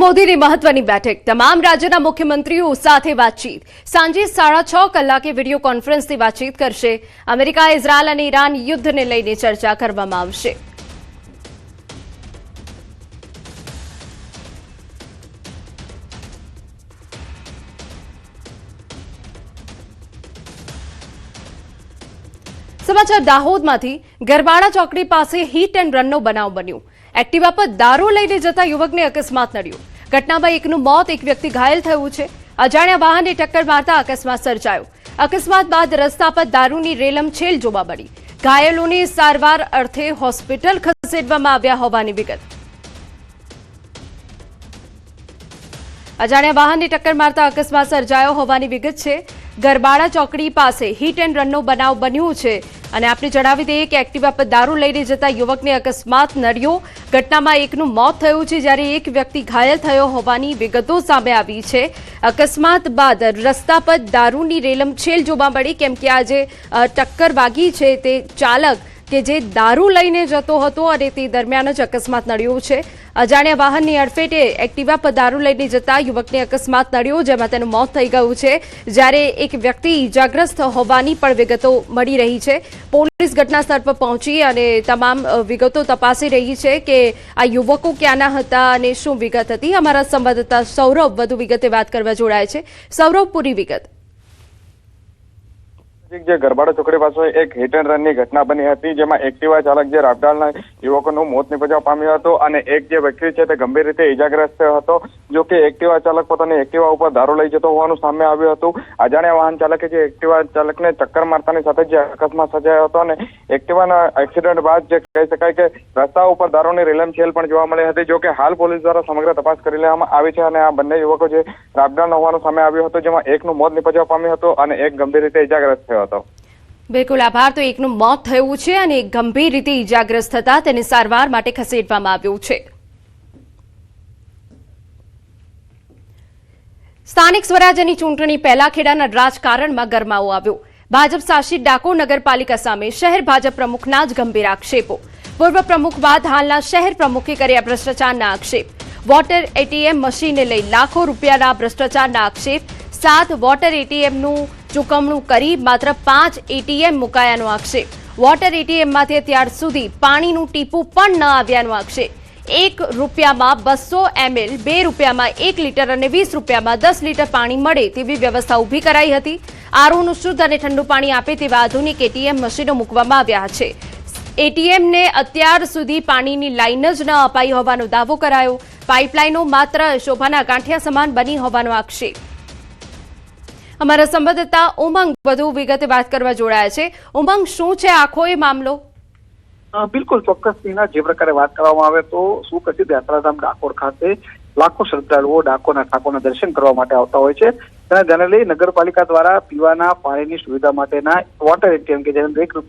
મોદીની મહત્વની બેઠક, તમામ રાજ્યના મુખ્યમંત્રીઓ સાથે વાતચીત, સાંજે 6:30 કલાકે વિડીયો કોન્ફરન્સથી વાતચીત કરશે. અમેરિકા, ઇઝરાયલ અને ઈરાન યુદ્ધને લઈને ચર્ચા કરવામાં આવશે. સમાચાર દાહોદમાંથી ગરબાડા ચોકડી પાસે હિટ એન્ડ રનનો બનાવ બન્યો. એક્ટિવા પર દારૂ લઈને જતા યુવકને અકસ્માત નડ્યો. ઘટનામાં એકનું મોત, એક વ્યક્તિ ઘાયલ થયું છે. અજાણ્યા વાહનને ટક્કર મારતા અકસ્માત સર્જાયો. અકસ્માત બાદ રસ્તા પર દારૂની રેલમછેલ જોવા મળી. ઘાયલોને સારવાર અર્થે હોસ્પિટલ ખસેડવામાં આવ્યા હોવાની વિગત. અજાણ્યા વાહનને ટક્કર મારતા અકસ્માત સર્જાયો હોવાની વિગત છે. ગરબાડા ચોકડી પાસે હિટ એન્ડ રનનો બનાવ બન્યો છે અને આપણે જણાવી દઈએ કે એક્ટિવા પર દારૂ લઈને જતા યુવકને અકસ્માત નડ્યો. ઘટનામાં એકનું મોત થયું છે, જ્યારે એક વ્યક્તિ ઘાયલ થયો હોવાની વિગતો સામે આવી છે. અકસ્માત બાદ રસ્તા પર દારૂની રેલમછેલ જોવા મળી, કેમ કે આ જે ટક્કર વાગી છે તે ચાલક કે જે દારૂ લઈને જતો હતો અને તે દરમિયાન જ અકસ્માત નડ્યો છે. અજાણ્યા વાહનની અડફેટે એક્ટિવા પર દારૂ લઈને જતા યુવકને અકસ્માત નડ્યો, જેમાં તેનું મોત થઈ ગયું છે, જ્યારે એક વ્યક્તિ ઇજાગ્રસ્ત હોવાની પણ વિગતો મળી રહી છે. પોલીસ ઘટના સ્થળ પર પહોંચી અને તમામ વિગતો તપાસી રહી છે કે આ યુવકો ક્યાંના હતા અને શું વિગત હતી. અમારા સંવાદદાતા સૌરભ વધુ વિગતે વાત કરવા જોડાય છે. સૌરભ, પૂરી વિગત. જે ગરબાડા ચોકડી પાસે એક હિટ એન્ડ રનની ઘટના બની હતી, જેમાં એક્ટિવા ચાલક જે રાપડાલના યુવકોનું મોત નિપજવા પામ્યો હતો અને એક જે વ્યક્તિ છે તે ગંભીર રીતે ઇજાગ્રસ્ત હતો. જો કે એક્ટિવા ચાલક પોતાની એક્ટિવા ઉપર દારૂ લઈ જતો હોવાનું સામે આવ્યું હતું. અજાણ્યા વાહન ચાલકે જે એક્ટિવા ચાલકને ટક્કર મારતાની સાથે જે અકસ્માત સર્જાયો હતો અને એક્ટિવાના એક્સિડન્ટ બાદ જે કહી શકાય કે રસ્તા ઉપર દારૂની રેલમછેલ પણ જોવા મળી હતી. જો કે હાલ પોલીસ દ્વારા સમગ્ર તપાસ કરી લેવામાં આવી છે અને આ બંને યુવકો જે રાપડાલના હોવાનું સામે આવ્યું હતું, જેમાં એકનું મોત નિપજવા પામ્યું હતું અને એક ગંભીર રીતે ઇજાગ્રસ્ત થયો હતો. બિલકુલ, આભાર. તો એકનું મોત થયું છે અને એક ગંભીર રીતે ઇજાગ્રસ્ત થતા તેને સારવાર માટે ખસેડવામાં આવ્યું છે. સ્થાનિક સ્વરાજ્યની ચૂંટણી પહેલા ખેડાના રાજકારણમાં ગરમાવો આવ્યો. ભાજપ શાસિત ડાકોર નગરપાલિકા સામે શહેર ભાજપ પ્રમુખના જ ગંભીર આક્ષેપો. પૂર્વ પ્રમુખ બાદ હાલના શહેર પ્રમુખે કર્યા ભ્રષ્ટાચારના આક્ષેપ. વોટર એટીએમ મશીનને લઈ લાખો રૂપિયાના ભ્રષ્ટાચારના આક્ષેપ. 7 વોટર એટીએમનું ચૂકવણું કરી માત્ર 5 એટીએમ મુકાયાનો આક્ષેપ. વોટર એટીએમમાંથી અત્યાર સુધી પાણીનું ટીપું પણ ન આવ્યાનો આક્ષેપ. ₹1 200 ml, ₹2 1 લીટર અને ₹20 10 લીટર પાણી મળે તેવી વ્યવસ્થા ઊભી કરાઈ હતી. આરઓનું શુદ્ધ અને ઠંડુ પાણી આપે તેવા આધુનિક એટીએમ મશીનો મૂકવામાં આવ્યા છે. એટીએમને અત્યાર સુધી પાણીની લાઈન જ ન અપાઈ હોવાનો દાવો કરાયો. પાઇપલાઇનો માત્ર શોભાના ગાંઠિયા સમાન બની હોવાનો આક્ષેપ. અમારા સંવાદદાતા ઉમંગ વધુ વિગતે વાત કરવા જોડાયા છે. ઉમંગ, શું છે આખો એ મામલો? બિલકુલ ચોક્કસ મીના, જે પ્રકારે વાત કરવામાં આવે તો સુપ્રસિદ્ધ યાત્રાધામ ડાકોર ખાતે લાખો શ્રદ્ધાળુઓ ડાકોરના ઠાકોરના દર્શન કરવા માટે આવતા હોય છે. તેને ધ્યાને લઈ નગરપાલિકા દ્વારા પીવાના પાણીની સુવિધા માટેના વોટર એટીએમ કે જેને ₹1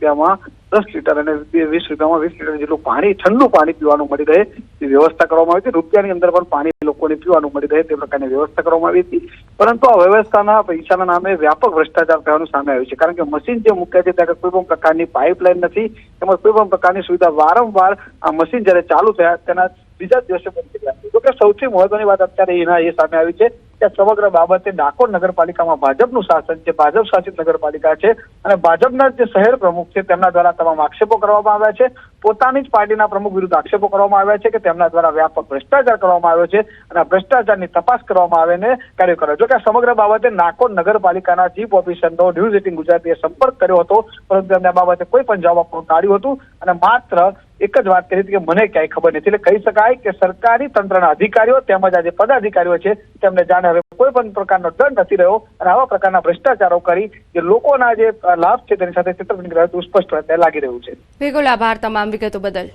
10 લીટર અને ₹20 20 લીટર જેટલું પાણી, ઠંડુ પાણી પીવાનું મળી રહે તે વ્યવસ્થા કરવામાં આવી હતી. રૂપિયાની અંદર પણ પાણી લોકોને પીવાનું મળી રહે તે પ્રકારની વ્યવસ્થા કરવામાં આવી હતી. પરંતુ આ વ્યવસ્થાના પૈસાના નામે વ્યાપક ભ્રષ્ટાચાર થવાનું સામે આવ્યું છે, કારણ કે મશીન જે મૂક્યા છે ત્યાં કોઈ પણ પ્રકારની પાઇપલાઇન નથી, તેમજ કોઈ પણ પ્રકારની સુવિધા. વારંવાર આ મશીન જયારે ચાલુ થયા તેના બીજા દિવસે બંધ થઈ ગયા. તો કે સૌથી મહત્વની વાત અત્યારે એ સામે આવી છે કે સમગ્ર બાબતે ડાકોર નગરપાલિકામાં ભાજપનું શાસન છે, ભાજપ શાસિત નગરપાલિકા છે અને ભાજપના જે શહેર પ્રમુખ છે તેમના દ્વારા તમામ આક્ષેપો કરવામાં આવ્યા છે. પોતાની જ પાર્ટીના પ્રમુખ વિરુદ્ધ આક્ષેપો કરવામાં આવ્યા છે કે તેમના દ્વારા વ્યાપક ભ્રષ્ટાચાર કરવામાં આવ્યો છે અને આ ભ્રષ્ટાચારની તપાસ કરવામાં આવે ને કાર્ય કરે. જો કે આ સમગ્ર બાબતે ડાકોર નગરપાલિકાના ચીફ ઓફિસરનો ન્યૂઝ 18 ગુજરાતીએ સંપર્ક કર્યો હતો, પરંતુ તેમને આ બાબતે કોઈ પણ જવાબ આપવાનું ટાળ્યું હતું અને માત્ર એક જ વાત કરી હતી કે મને ક્યાંય ખબર નથી. એટલે કહી શકાય કે સરકારી તંત્રના અધિકારીઓ તેમજ આ જે પદાધિકારીઓ છે તેમને જાણે હવે કોઈ પણ પ્રકારનો ડર નથી રહ્યો અને આવા પ્રકારના ભ્રષ્ટાચારો કરી જે લોકોના જે લાભ છે તેની સાથે છેતરપિંડી કરતું સ્પષ્ટ લાગી રહ્યું છે. બિલકુલ, આભાર તમામ વિગતો બદલ.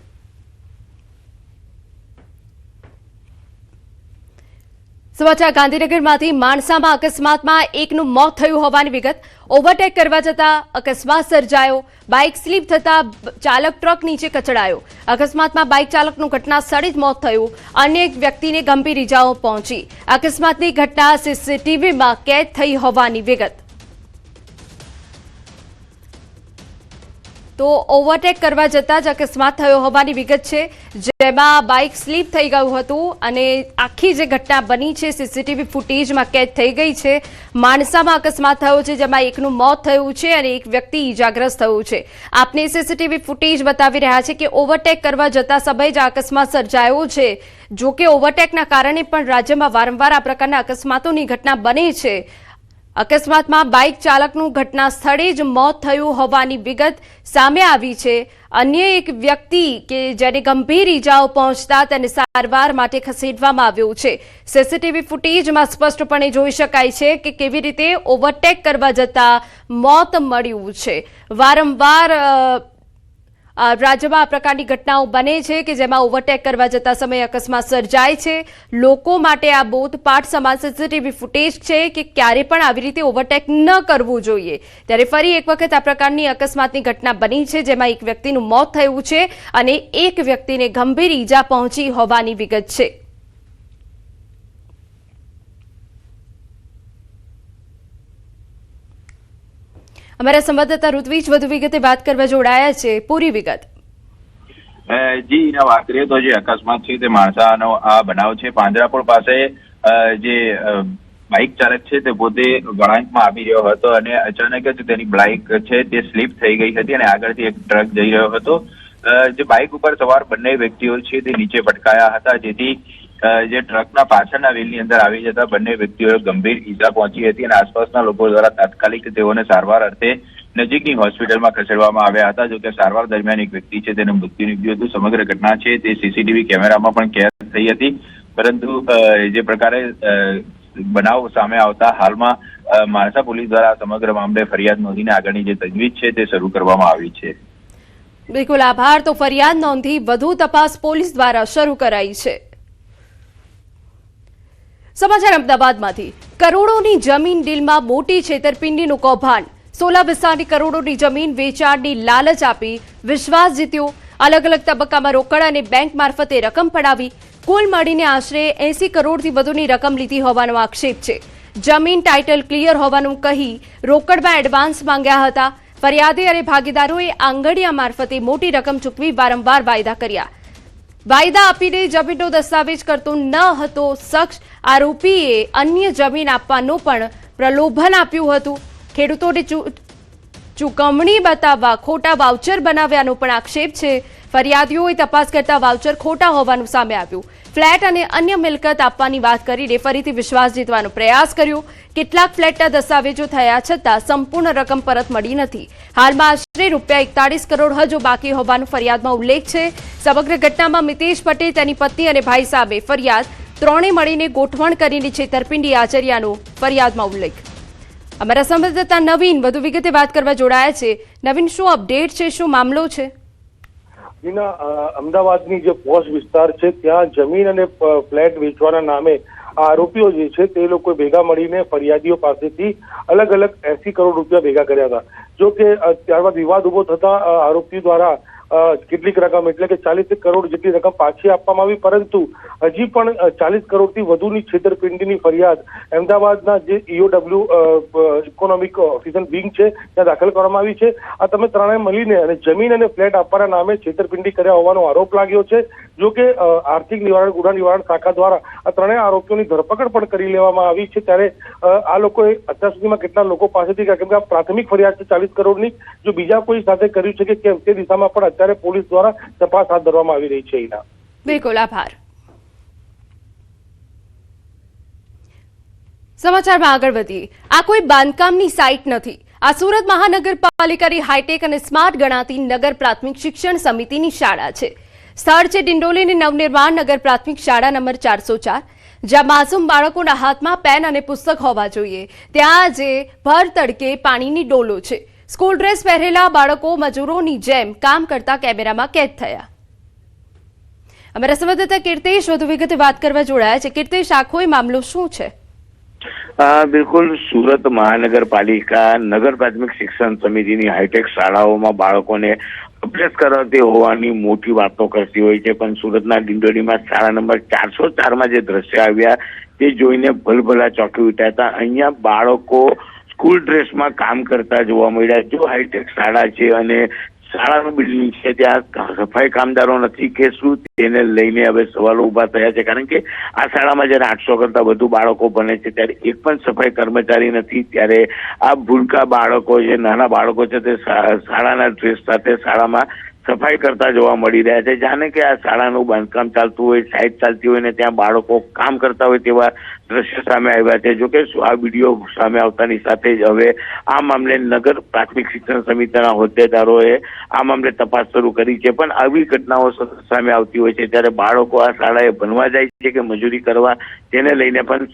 સમાચાર ગાંધીનગરમાંથી માણસામાં અકસ્માતમાં એકનું મોત થયું હોવાની વિગત. ઓવરટેક કરવા જતા અકસ્માત સર્જાયો. બાઇક સ્લીપ થતા ચાલક ટ્રક નીચે કચડાયો. અકસ્માતમાં બાઇક ચાલકનું ઘટના સ્થળે જ મોત થયું. અન્ય એક વ્યક્તિને ગંભીર ઇજાઓ પહોંચી. અકસ્માતની ઘટના સીસીટીવીમાં કેદ થઈ હોવાની વિગત. તો ઓવરટેક કરવા જતાં જ અકસ્માત થયો હોવાની વિગત છે, જેમાં બાઇક સ્લીપ થઈ ગયું હતું અને આખી જે ઘટના બની છે સીસીટીવી ફૂટેજમાં કેદ થઈ ગઈ છે. માણસામાં અકસ્માત થયો છે, જેમાં એકનું મોત થયું છે અને એક વ્યક્તિ ઈજાગ્રસ્ત થયું છે. આપને સીસીટીવી ફૂટેજ બતાવી રહ્યા છે કે ઓવરટેક કરવા જતા સમયે જ અકસ્માત સર્જાયો છે. જો કે ઓવરટેકના કારણે પણ રાજ્યમાં વારંવાર આ પ્રકારના અકસ્માતોની ઘટના બને છે. અકસ્માતમાં બાઇક ચાલકનું ઘટના સ્થળે જ મોત થયું હોવાની વિગત સામે આવી છે. અન્ય એક વ્યક્તિ કે જેને ગંભીર ઈજાઓ પહોંચતા તેને સારવાર માટે ખસેડવામાં આવ્યો છે. સીસીટીવી ફૂટેજમાં સ્પષ્ટપણે જોઈ શકાય છે કે કેવી રીતે ઓવરટેક કરવા જતા મોત મળ્યું છે. વારંવાર રાજ્યમાં આ પ્રકારની ઘટનાઓ બને છે કે જેમાં ઓવરટેક કરવા જતા સમયે અકસ્માત સર્જાય છે. લોકો માટે આ બોધપાઠ સમાન સીસીટીવી ફૂટેજ છે કે ક્યારે પણ આવી રીતે ઓવરટેક ન કરવું જોઈએ. ત્યારે ફરી એક વખત આ પ્રકારની અકસ્માતની ઘટના બની છે, જેમાં એક વ્યક્તિનું મોત થયું છે અને એક વ્યક્તિને ગંભીર ઈજા પહોંચી હોવાની વિગત છે. અમારા સંવાદદાતા ઋત્વિજ વધુ વિગતે વાત કરવા જોડાયા છે. પૂરી વિગત. જી વાત કરીએ તો જે અકસ્માત છે તે માણસાનો આ બનાવ છે. પાંજરાપોળ પાસે જે બાઇક ચાલક છે તે પોતે વળાંકમાં આવી રહ્યો હતો અને અચાનક જ તેની બાઇક છે તે સ્લીપ થઈ ગઈ હતી અને આગળથી એક ટ્રક જઈ રહ્યો હતો. જે બાઇક ઉપર સવાર બંને વ્યક્તિઓ છે તે નીચે પટકાયા હતા, જેથી જે ટ્રકના પાછળના વ્હીલની અંદર આવી જતા બંને વ્યક્તિઓએ ગંભીર ઈજા પહોંચી હતી અને આસપાસના લોકો દ્વારા તાત્કાલિક તેઓને સારવાર અર્થે નજીકની હોસ્પિટલમાં ખસેડવામાં આવ્યા હતા. જો કે સારવાર દરમિયાન એક વ્યક્તિ છે તેનું મૃત્યુ નીપજ્યું હતું. સમગ્ર ઘટના છે તે સીસીટીવી કેમેરામાં પણ કેદ થઈ હતી, પરંતુ જે પ્રકારે બનાવ સામે આવતા હાલમાં માણસા પોલીસ દ્વારા સમગ્ર મામલે ફરિયાદ નોંધીને આગળની જે તજવીજ છે તે શરૂ કરવામાં આવી છે. બિલકુલ આભાર. તો ફરિયાદ નોંધી વધુ તપાસ પોલીસ દ્વારા શરૂ કરાઈ છે. સમાચાર અમદાવાદમાંથી. કરોડોની જમીન ડીલમાં મોટી છેતરપિંડીનું કૌભાંડ. 16 વિસ્તારની કરોડોની જમીન વેચાણની લાલચ આપી વિશ્વાસ જીત્યો. અલગ અલગ તબક્કામાં રોકડ અને બેંક મારફતે રકમ પડાવી કુલ મળીને આશરે 80 કરોડથી વધુની રકમ લીધી હોવાનો આક્ષેપ છે. જમીન ટાઇટલ ક્લિયર હોવાનું કહી રોકડમાં એડવાન્સ માંગ્યા હતા. ફરિયાદી અને ભાગીદારોએ આંગડિયા મારફતે મોટી રકમ ચૂકવી વારંવાર વાયદા કર્યા. વાયદા આપીને જમીનનો દસ્તાવેજ કરતો ન હતો શખ્સ. આરોપીએ અન્ય જમીન આપવાનું પણ પ્રલોભન આપ્યું હતું. ખેડૂતોને ચૂકવણી બતાવવા ખોટા વાઉચર બનાવ્યાનો પણ આક્ષેપ છે. ફરિયાદીઓએ તપાસ કરતા વાઉચર ખોટા હોવાનું સામે આવ્યું. ફ્લેટ અને અન્ય મિલકત આપવાની વાત કરીને ફરીથી વિશ્વાસ જીતવાનો પ્રયાસ કર્યો. કેટલાક ફ્લેટના દસ્તાવેજો થયા છતાં સંપૂર્ણ રકમ પરત મળી નથી. હાલમાં આશરે ₹41 કરોડ હજુ બાકી હોવાનો ફરિયાદમાં ઉલ્લેખ છે. સમગ્ર ઘટનામાં મિતેશ પટેલ, તેની પત્ની અને ભાઈ સામે ફરિયાદ. ત્રણે મળીને ગોઠવણ કરીને છેતરપિંડી આચર્યાનો ફરિયાદમાં ઉલ્લેખ. અમારા સંવાદદાતા નવીન વધુ વિગતે વાત કરવા જોડાયા છે. નવીન, શું અપડેટ છે, શું મામલો છે? અમદાવાદની જે પોશ વિસ્તાર છે ત્યાં જમીન અને ફ્લેટ વેચવાના નામે આરોપીઓ જે છે તે લોકો ભેગા મળીને ફરિયાદીઓ પાસેથી અલગ અલગ 80 કરોડ રૂપિયા ભેગા કર્યા હતા. જો કે ત્યારબાદ વિવાદ ઉભો થતા આરોપીઓ દ્વારા કેટલીક રકમ એટલે કે 40 કરોડ જેટલી રકમ પાછી આપવામાં આવી, પરંતુ હજી પણ 40 કરોડથી વધુની છેતરપિંડીની ફરિયાદ અમદાવાદના જે EOW ઇકોનોમિક ઓફિસર વિંગ છે ત્યાં દાખલ કરવામાં આવી છે. આ તમે ત્રણેય મળીને અને જમીન અને ફ્લેટ આપવાના નામે છેતરપિંડી કર્યા હોવાનો આરોપ લાગ્યો છે. જો કે આર્થિક નિવારણ ગુના નિવારણ શાખા દ્વારા આ ત્રણેય આરોપીઓની ધરપકડ પણ કરી લેવામાં આવી છે. ત્યારે આ લોકોએ અત્યાર સુધીમાં કેટલા લોકો પાસેથી, કેમ કે આ પ્રાથમિક ફરિયાદ છે 40 કરોડની, જો બીજા કોઈ સાથે કર્યું છે કે કેમ તે દિશામાં પણ અત્યારે પોલીસ દ્વારા તપાસ હાથ ધરવામાં આવી રહી છે. બિલકુલ આભાર. સમાચારમાં આગળ વધીએ. આ કોઈ બાંધકામની સાઇટ નથી. આ સુરત મહાનગરપાલિકાની હાઈટેક અને સ્માર્ટ ગણાતી નગર પ્રાથમિક શિક્ષણ સમિતિની શાળા છે. સ્થળ છે ડિંડોલીની નવનિર્માણ નગર પ્રાથમિક શાળા નંબર 404, જ્યાં માસૂમ બાળકોના હાથમાં પેન અને પુસ્તક હોવા જોઈએ. ત્યાં આજે ભર તડકે પાણીની ડોલો છે. સ્કૂલ ડ્રેસ પહેરેલા બાળકો મજૂરોની જેમ કામ કરતા કેમેરામાં કેદ થયા. અમારા સંવાદદાતા કીર્તેશ વધુ વિગતે વાત કરવા જોડાયા છે. કીર્તેશ, આખો મામલો શું છે? બિલકુલ, સુરત મહાનગરપાલિકા નગર પ્રાથમિક શિક્ષણ સમિતિની હાઈટેક શાળાઓમાં બાળકોને અભ્યાસ કરાવતી હોવાની મોટી વાતો કરતી હોય છે, પણ સુરતના ડિંડોલીમાં શાળા નંબર 404માં જે દ્રશ્ય આવ્યા તે જોઈને ભલભલા ચોંકી ઉઠ્યા હતા. અહીંયા બાળકો સ્કૂલ ડ્રેસમાં કામ કરતા જોવા મળ્યા. જો હાઈટેક શાળા છે અને શાળાનું બિલ્ડિંગ છે ત્યાં સફાઈ કામદારો નથી કે શું, તેને લઈને હવે સવાલો ઉભા થયા છે. કારણ કે આ શાળામાં જયારે 800 કરતા વધુ બાળકો ભણે છે ત્યારે એક પણ સફાઈ કર્મચારી નથી. ત્યારે આ ભૂલકા બાળકો, જે નાના બાળકો છે, તે શાળાના ડ્રેસ સાથે શાળામાં સફાઈ કરતા જોવા મળી રહ્યા છે. જાણે કે આ શાળાનું બાંધકામ ચાલતું હોય, સાઇટ ચાલતી હોય ને ત્યાં બાળકો કામ કરતા હોય તેવા દ્રશ્ય સામે આવ્યા છે. જોકે આ વિડીયો સામે આવતાની સાથે જ હવે આ મામલે નગર પ્રાથમિક શિક્ષણ સમિતિના હોદ્દેદારોએ આ મામલે તપાસ શરૂ કરી છે. પણ આવી ઘટનાઓ સતત સામે આવતી હોય છે ત્યારે બાળકો આ શાળાએ ભણવા જાય છે કે મજૂરી કરવા, તેને લઈને પણ